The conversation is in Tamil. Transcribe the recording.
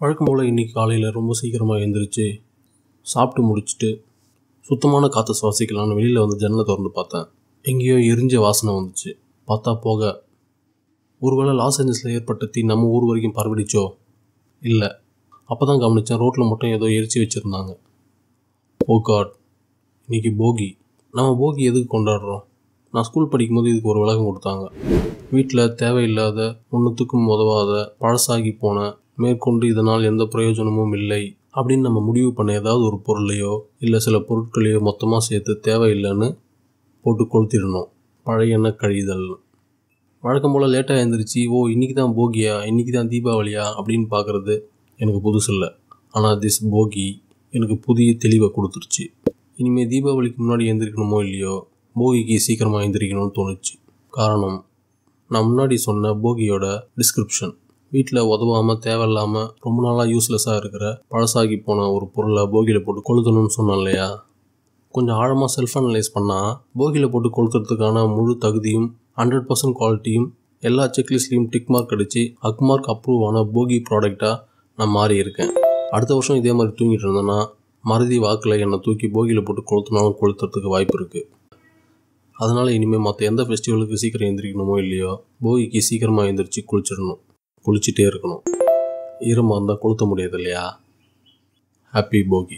வழக்கம் போல் இன்றைக்கி காலையில் ரொம்ப சீக்கிரமாக எழுந்திரிச்சு சாப்பிட்டு முடிச்சுட்டு சுத்தமான காற்றை சுவாசிக்கலான்னு வெளியில் வந்து ஜன்னலை திறந்து பார்த்தேன். எங்கேயோ எரிஞ்ச வாசனை வந்துச்சு. பார்த்தா போக. ஒருவேளை லாஸ் ஏஞ்சல்ஸில் ஏற்பட்ட தீ நம்ம ஊர் வரைக்கும் பரவிடுச்சோ? இல்லை. அப்போ தான் கவனித்தேன், ரோட்டில் மட்டும் ஏதோ எரிச்சு வச்சுருந்தாங்க. ஓ காட், இன்றைக்கி போகி. நம்ம போகி எதுக்கு கொண்டாடுறோம்? நான் ஸ்கூல் படிக்கும்போது இதுக்கு ஒரு விளக்கம் கொடுத்தாங்க. வீட்டில் தேவையில்லாத, ஒன்றுத்துக்கும் உதவாத, பழசாகி போன, மேற்கொண்டு இதனால் எந்த பிரயோஜனமும் இல்லை அப்படின்னு நம்ம முடிவு பண்ண ஏதாவது ஒரு பொருளையோ இல்லை சில பொருட்களையோ மொத்தமாக சேர்த்து தேவையில்லைன்னு போட்டு கொளுத்திடணும். பழைய எண்ணெய் கழிதல். வழக்கம் போல் லேட்டாக எழுந்திரிச்சு இன்றைக்கி தான் போகியா, இன்றைக்கி தான் தீபாவளியா அப்படின்னு பார்க்குறது எனக்கு புதுசு இல்லை. ஆனால் திஸ் போகி எனக்கு புதிய தெளிவை கொடுத்துருச்சு. இனிமேல் தீபாவளிக்கு முன்னாடி எழுந்திரிக்கணுமோ இல்லையோ, போகிக்கு சீக்கிரமாக எழுந்திரிக்கணும்னு தோணுச்சு. காரணம், நான் முன்னாடி சொன்ன போகியோட டிஸ்கிரிப்ஷன். வீட்டில் உதவாமல், தேவையில்லாமல், ரொம்ப நாளாக யூஸ்லெஸ்ஸாக இருக்கிற பழசாகி போன ஒரு பொருளை போகியில் போட்டு கொளுத்தணும்னு சொன்னேன் இல்லையா? கொஞ்சம் ஆழமாக செல்ஃப் அனலைஸ் பண்ணால் போகியில் போட்டு கொளுத்துறதுக்கான முழு தகுதியும் 100% குவாலிட்டியும் எல்லா செக்லிஸ்ட்லேயும் டிக் மார்க் அடித்து அக்மார்க் அப்ரூவ் ஆன போகி ப்ராடக்டாக நான் மாறி இருக்கேன். அடுத்த வருஷம் இதே மாதிரி தூங்கிட்டு இருந்தேன்னா மறதி வாக்கில் என்னை தூக்கி போகியில் போட்டு கொளுத்துனாலும் கொளுத்துறதுக்கு வாய்ப்பு இருக்குது. அதனால் இனிமேல் மற்ற எந்த ஃபெஸ்டிவலுக்கு சீக்கிரம் எழுந்திரிக்கணுமோ இல்லையோ, போகிக்கு சீக்கிரமாக எழுந்திரிச்சு குளிச்சிடணும். குளிச்சுட்டே இருக்கணும். ஈரமாக இருந்தால் கொளுத்த முடியாது இல்லையா? ஹாப்பி போகி.